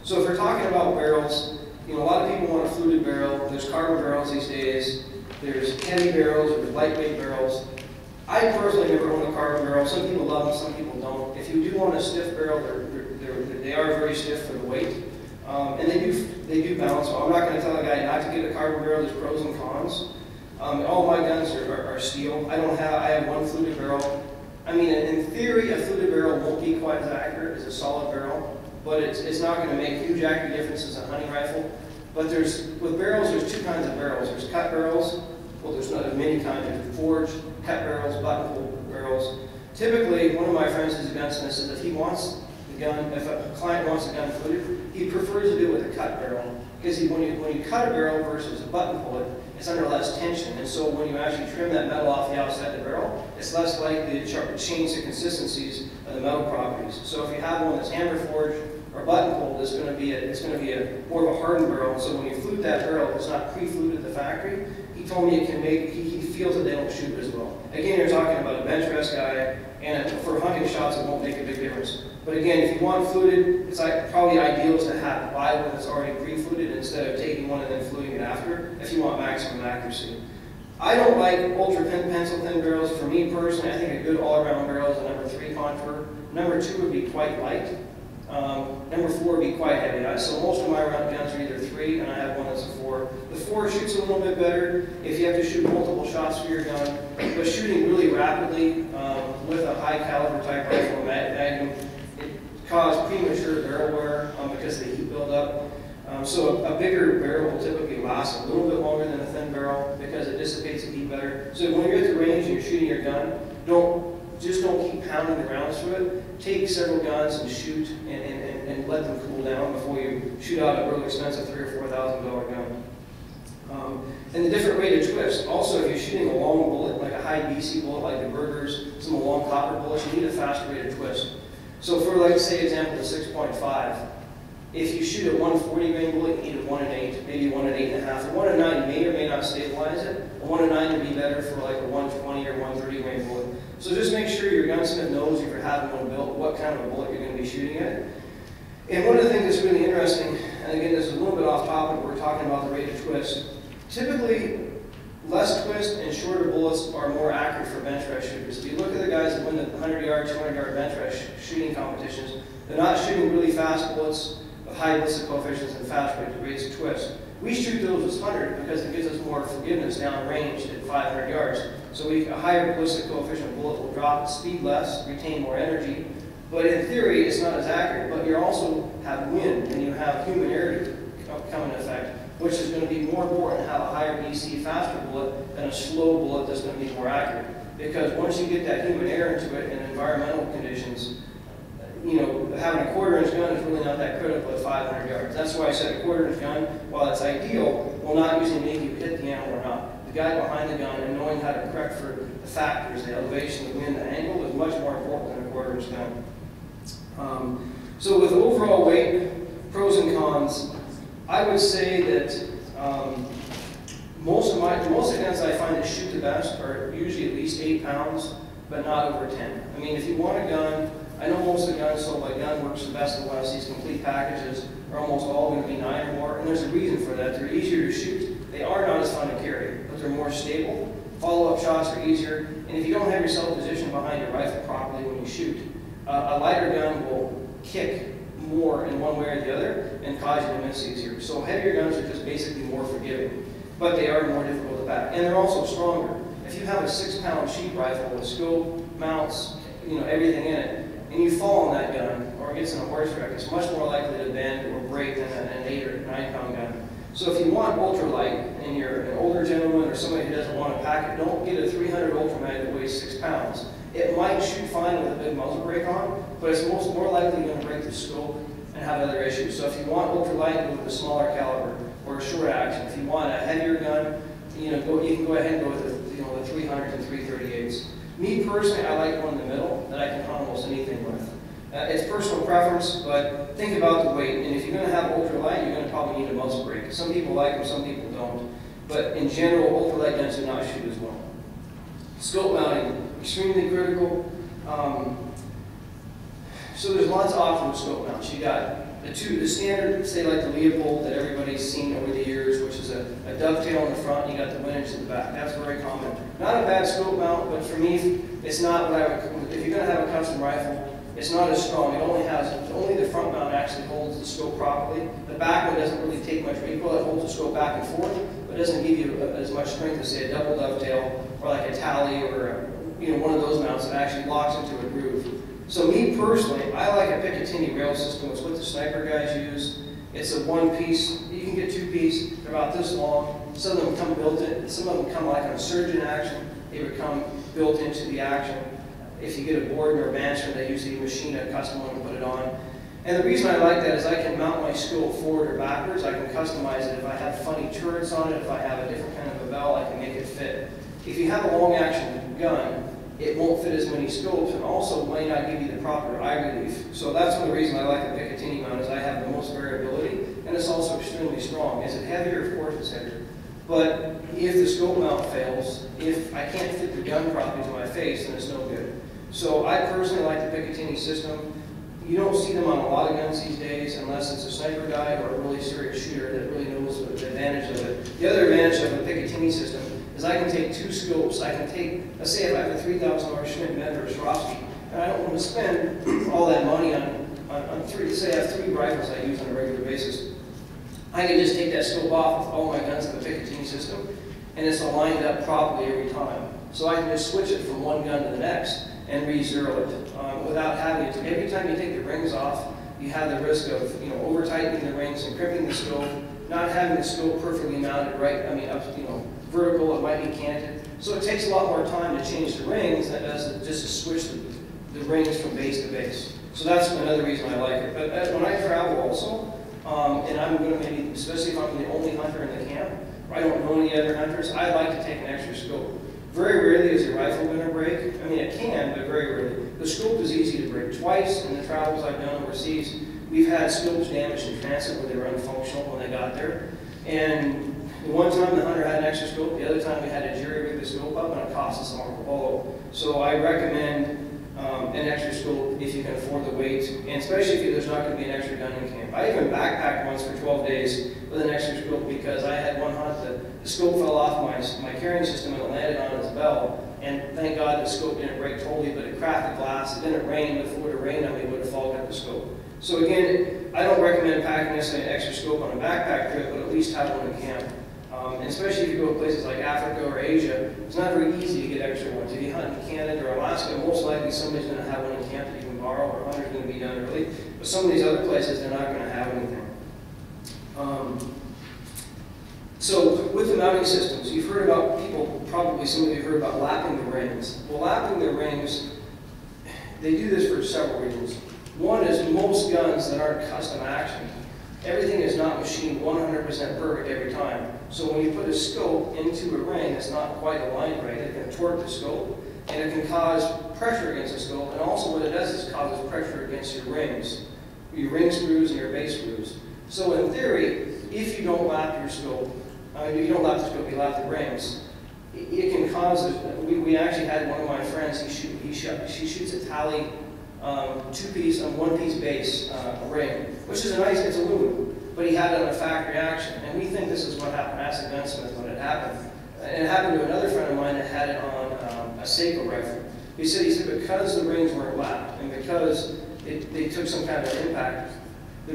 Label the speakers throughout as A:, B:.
A: So if we're talking about barrels, a lot of people want a fluted barrel. There's carbon barrels these days. There's heavy barrels, there's lightweight barrels. I personally never own a carbon barrel. Some people love them, some people don't. If you do want a stiff barrel, they are very stiff for the weight. And they do balance well. I'm not going to tell a guy not to get a carbon barrel. There's pros and cons. All my guns are steel. I have one fluted barrel. I mean, in theory, a fluted barrel won't be quite as accurate as a solid barrel, but it's not going to make huge accurate differences in a hunting rifle. But with barrels, there's two kinds of barrels. There's cut barrels. Well, there's many kinds. There's forged, cut barrels, buttonhole barrels. Typically, one of my friends who's a gunsmith says if he wants the gun, if a client wants a gun fluted, he prefers to do it with a cut barrel. Because when you cut a barrel versus a buttonhole, it's under less tension. And so when you actually trim that metal off the outside of the barrel, it's less likely to change the consistencies of the metal properties. So if you have one that's hammer forged or buttonhole, it's going to be more of a hardened barrel. So when you flute that barrel, it's not pre-fluted at the factory. He told me he feels that they don't shoot as well. Again, you're talking about a bench rest guy, and for hunting shots, it won't make a big difference. But again, if you want fluted, it's probably ideal to buy one that's already pre-fluted instead of taking one and then fluting it after, if you want maximum accuracy. I don't like ultra pencil thin barrels. For me personally, I think a good all-around barrel is a number 3 contour. Number 2 would be quite light. Number 4 would be quite heavy. So most of my round guns are either 3, and I have one that's a 4. The 4 shoots a little bit better if you have to shoot multiple shots for your gun, but shooting really rapidly with a high caliber type rifle magnum, it causes premature barrel wear because of the heat buildup. So a bigger barrel will typically last a little bit longer than a thin barrel because it dissipates the heat better. So when you're at the range and you're shooting your gun, just don't keep pounding the rounds through it. Take several guns and shoot and let them cool down before you shoot out a really expensive $3,000 or $4,000 gun. And the different rate of twist. Also, if you're shooting a long bullet, like a high BC bullet, like the Burgers, some long copper bullets, you need a faster rate of twist. So for, like, say, example, the 6.5, if you shoot a 140 grain bullet, you need a 1 in 8, maybe 1 in 8.5. A 1 in 9 may or may not stabilize it. A 1 in 9 would be better for like a 120 or 130 grain bullet. So just make sure your gunsmith knows if you're having one built, what kind of a bullet you're going to be shooting at. And one of the things that's really interesting, and again, this is a little bit off topic, we're talking about the rate of twist. Typically, less twist and shorter bullets are more accurate for bench rest shooters. If you look at the guys that win the 100-yard, 200-yard bench rest shooting competitions, they're not shooting really fast bullets with high ballistic coefficients and fast rates of twist. We shoot those as 100 because it gives us more forgiveness down range at 500 yards. So a higher ballistic coefficient bullet will drop at speed less, retain more energy. But in theory, it's not as accurate. But you also have wind and you have human air come into effect, which is going to be more important to have a higher BC, faster bullet than a slow bullet that's going to be more accurate. Because once you get that human air into it in environmental conditions, having a quarter-inch gun is really not that critical at 500 yards. That's why I said a quarter-inch gun, while it's ideal, will not usually make you hit the animal or not. The guy behind the gun and knowing how to correct for the factors, the elevation, the wind, the angle, is much more important than a quarter-inch gun. So with overall weight, pros and cons, I would say that most of the guns I find that shoot the best are usually at least 8 pounds, but not over 10. I mean, if you want a gun, I know most of the guns sold by Gunworks, the best in the West, these complete packages are almost all going to be 9 or more, and there's a reason for that. They're easier to shoot. They are not as fun to carry, but they're more stable. Follow-up shots are easier, and if you don't have yourself positioned behind your rifle properly when you shoot, a lighter gun will kick more in one way or the other and cause you to miss easier. So heavier guns are just basically more forgiving, but they are more difficult to back, and they're also stronger. If you have a 6-pound sheep rifle with scope, mounts, everything in it, and you fall on that gun, or it gets in a horse wreck, it's much more likely to bend or break than an 8 or 9-pound gun. So if you want ultralight, and you're an older gentleman or somebody who doesn't want to pack it, don't get a 300 Ultramag that weighs 6 pounds. It might shoot fine with a big muzzle brake on, but it's more likely going to break the scope and have other issues. So if you want ultralight, go with a smaller caliber or a short action. If you want a heavier gun, you can go ahead and go with the 300 and 338s. Me personally, I like one in the middle that I can hunt almost anything with. It's personal preference, but think about the weight. And if you're going to have ultralight, you're going to probably need a muzzle brake. Some people like them, some people don't. But in general, ultralight guns do not shoot as well. Scope mounting, extremely critical. So there's lots of options with scope mounts. You got The standard, say like the Leopold that everybody's seen over the years, which is a dovetail in the front, you got the windage in the back. That's very common. Not a bad scope mount, but for me, it's not what I would, if you're going to have a custom rifle, it's not as strong. Only the front mount actually holds the scope properly. The back one doesn't really take much recoil. It holds the scope back and forth, but it doesn't give you as much strength as, say, a double dovetail or like a tally or one of those mounts that actually locks into a groove. So me personally, I like a Picatinny rail system. It's what the sniper guys use. It's a one-piece. You can get two-piece. They're about this long. Some of them come built in. Some of them come like on a surgeon action. They would come built into the action. If you get a Borden or a Bancher, they usually machine a custom one and put it on. And the reason I like that is I can mount my scope forward or backwards. I can customize it. If I have funny turrets on it, if I have a different kind of a bell, I can make it fit. If you have a long-action gun, it won't fit as many scopes, and also might not give you the proper eye relief. So that's one of the reasons I like the Picatinny mount, is I have the most variability, and it's also extremely strong. Is it heavier? Of course it's heavier. But if the scope mount fails, if I can't fit the gun properly to my face, then it's no good. So I personally like the Picatinny system. You don't see them on a lot of guns these days unless it's a sniper guy or a really serious shooter that really knows the advantage of it. The other advantage of a Picatinny system is I can take two scopes. I can take, let's say if I have a $3,000 Schmidt Med or a Swarovski, and I don't want to spend all that money on three, say I have three rifles I use on a regular basis. I can just take that scope off with all my guns in the Picatinny system, and it's aligned up properly every time. So I can just switch it from one gun to the next and re-zero it without having to. Every time you take the rings off, you have the risk of over-tightening the rings and crimping the scope, not having the scope perfectly mounted right, up, vertical, it might be canted. So it takes a lot more time to change the rings than it does just to switch the rings from base to base. So that's another reason I like it. But when I travel also, and I'm going to maybe, especially if I'm the only hunter in the camp, or I don't know any other hunters, I like to take an extra scope. Very rarely is your rifle going to break. It can, but very rarely. The scope is easy to break. Twice in the travels I've done overseas, we've had scopes damaged in transit where they were unfunctional when they got there. And the one time the hunter had an extra scope, the other time we had to jury rig the scope up, and it cost us a Marco Polo. So I recommend an extra scope if you can afford the weight, and especially if there's not going to be an extra gun in camp. I even backpacked once for 12 days with an extra scope because I had one hunt that the scope fell off my carrying system and it landed on its bell. And thank God the scope didn't break totally, but it cracked the glass. It didn't rain. If it would have rained on me, it would have fogged up the scope. So again, I don't recommend packing necessarily an extra scope on a backpack trip, but at least have one in camp. And especially if you go to places like Africa or Asia, it's not very easy to get extra ones. If you hunt in Canada or Alaska, most likely somebody's going to have one in camp that you can borrow, or hunter's going to be done early. But some of these other places, they're not going to have anything. So with the mounting systems, you've heard about probably some of you have heard about lapping the rings. Well, lapping the rings, they do this for several reasons. One is most guns that aren't custom action, everything is not machined 100% perfect every time. So when you put a scope into a ring that's not quite aligned right, it can torque the scope, and it can cause pressure against the scope, and also what it does is causes pressure against your rings, your ring screws and your base screws. So in theory, if you don't lap your scope, you don't lap the scope, you lap the rings, it can cause, we actually had one of my friends, she shoots a tally two-piece on one-piece base ring, which is it's aluminum, but he had it on a factory action. And we think this is what happened. Asked the gunsmith when it happened. And it happened to another friend of mine that had it on a Seiko rifle. He said because the rings weren't lapped and because they took some kind of impact, the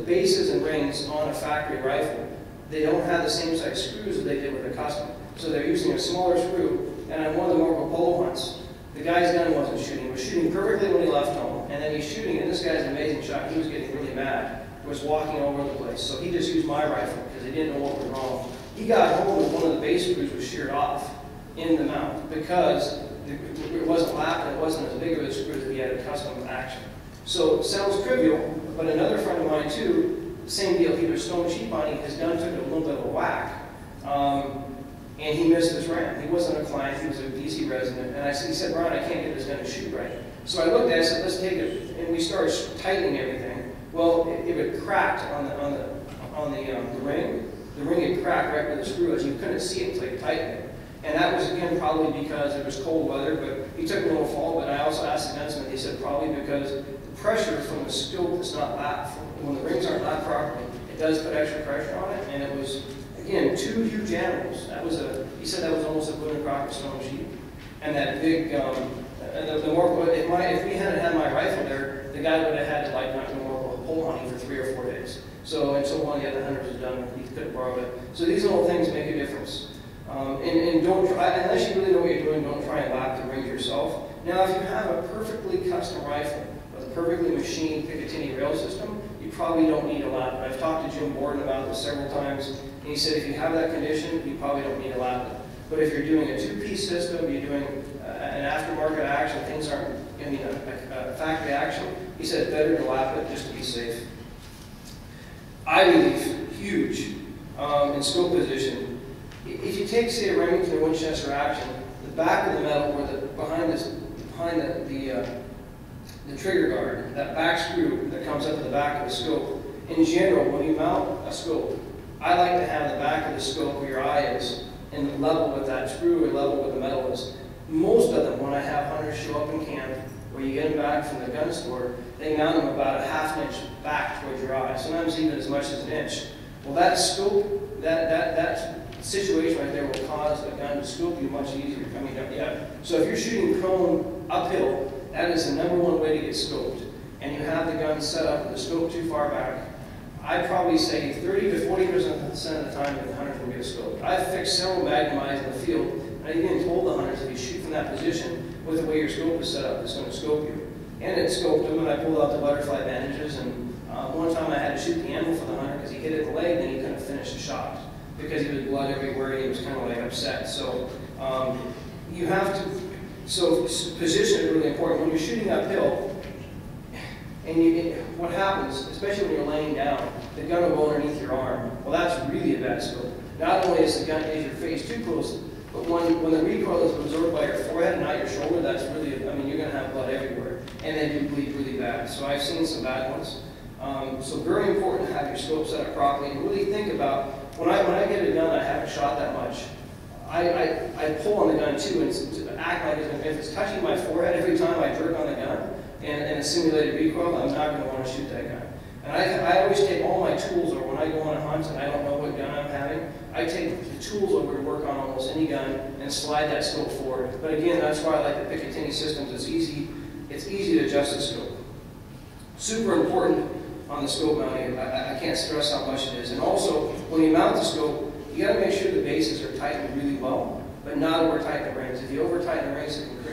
A: bases and rings on a factory rifle, they don't have the same size screws that they did with a custom. So they're using a smaller screw. And on one of the Marco Polo hunts, the guy's gun wasn't shooting. He was shooting perfectly when he left home. And then he's shooting, and this guy's an amazing shot. He was getting really mad. He was walking all over the place. So he just used my rifle because he didn't know what was wrong. He got home and one of the base screws was sheared off in the mount because it wasn't lapped and it wasn't as big of a screw that he had a custom action. So it sounds trivial, but another friend of mine too, same deal. He was stone sheep hunting. His gun took a little bit of a whack. And he missed his ram. He wasn't a client, he was a DC resident. And he said, Brian, I can't get this gun to shoot right. So I looked at it, I said, let's take it, and we started tightening everything. Well, it had cracked on the ring. The ring had cracked right where the screw was. You couldn't see it until you tightened it. And that was, again, probably because it was cold weather, but he took a little fall. But I also asked the gunsmith, he said probably because the pressure from the scope is not lapped, when the rings aren't lapped properly, it does put extra pressure on it. And it was, again, 2 huge animals. That was he said that was almost a Boone Crockett stone sheep. And that big, the Marco, if we hadn't had my rifle there, the guy would have had to like not go more pole hunting for 3 or 4 days. So until one of the other hunters was done, he could have borrowed it. So these little things make a difference. And don't try, unless you really know what you're doing, don't try and lap the rings yourself. Now, if you have a perfectly custom rifle with a perfectly machined Picatinny rail system, you probably don't need a lap. I've talked to Jim Borden about this several times, and he said if you have that condition, you probably don't need a lap. But if you're doing a 2-piece system, you're doing an aftermarket action, things aren't, a factory action, he said it's better to lap it just to be safe. Eye relief, huge in scope position. If you take, say, a Remington or Winchester action, the back of the metal, or behind the trigger guard, that back screw that comes up at the back of the scope, in general, when you mount a scope, I like to have the back of the scope where your eye is and level with that screw or level with the metal is. Most of them, when I have hunters show up in camp, where you get them back from the gun store, they mount them about a ½ inch back towards your eye, sometimes even as much as an inch. Well, that scope, that situation right there will cause the gun to scope you much easier. I mean, yeah. So if you're shooting prone uphill, that is the #1 way to get scoped. And you have the gun set up with the scope too far back, I'd probably say 30 to 40% of the time the hunters will get scoped. I've fixed several Magnum eyes in the field, and I even told the hunters if you shoot from that position with the way your scope is set up, it's going to scope you. And it scoped them, and I pulled out the butterfly bandages, and one time I had to shoot the animal for the hunter because he hit it in the leg, and he couldn't finish the shot because he was blood everywhere, and he was kind of like upset. So you have to, so position is really important. When you're shooting uphill, and what happens, especially when you're laying down, the gun will go underneath your arm. Well, that's really a bad scope. Not only is the gun is your face too close, but when the recoil is absorbed by your forehead and not your shoulder, that's really, I mean, you're going to have blood everywhere. And they do bleed really bad. So I've seen some bad ones. So very important to have your scope set up properly and really think about, when I get a gun I haven't shot that much, I pull on the gun too, and to act like if it's touching my forehead every time I jerk on the gun, and a simulated recoil, I'm not going to want to shoot that gun. And I always take all my tools, or when I go on a hunt and I don't know what gun I'm having, I take the tools over to work on almost any gun and slide that scope forward. But again, that's why I like the Picatinny systems. It's easy to adjust the scope. Super important on the scope mounting. I can't stress how much it is. And also, when you mount the scope, you got to make sure the bases are tightened really well, but not over tighten the rings. If you over tighten the rings, it can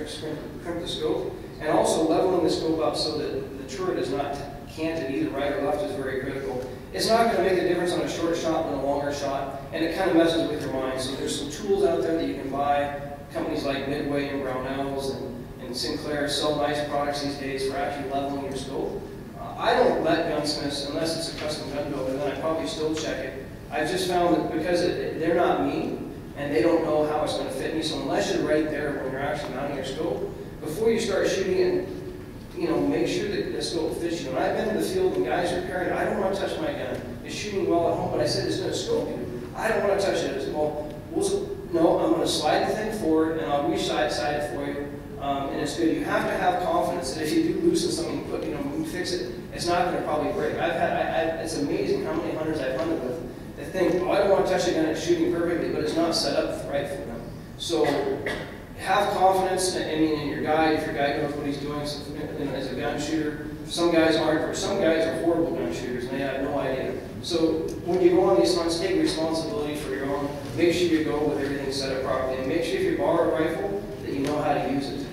A: crimp the scope. And also leveling the scope up so that the turret is not canted either right or left is very critical. It's not going to make a difference on a short shot than a longer shot, and it kind of messes with your mind. So there's some tools out there that you can buy. Companies like Midway and Brownells and Sinclair sell nice products these days for actually leveling your scope. I don't let gunsmiths, unless it's a custom gun builder, then I probably still check it. I've just found that because they're not me, and they don't know how it's going to fit me, so unless you're right there when you're actually mounting your scope, before you start shooting it, make sure that the scope fits you. When I've been in the field and guys are carrying, I don't want to touch my gun. It's shooting well at home, but I said it's going to scope you. I don't want to touch it. I said, well, no, I'm going to slide the thing forward, and I'll re-side it for you, and it's good. You have to have confidence that if you do loosen something, fix it, it's not going to probably break. It's amazing how many hunters I've hunted with that think, oh, I don't want to touch a gun, it's shooting perfectly, but it's not set up right for them. So have confidence in your guide, if your guide knows what he's doing as a gun shooter. Some guys aren't, or some guys are horrible gun shooters and they have no idea. So when you go on these hunts, take responsibility for your own. Make sure you go with everything set up properly, and make sure if you borrow a rifle that you know how to use it.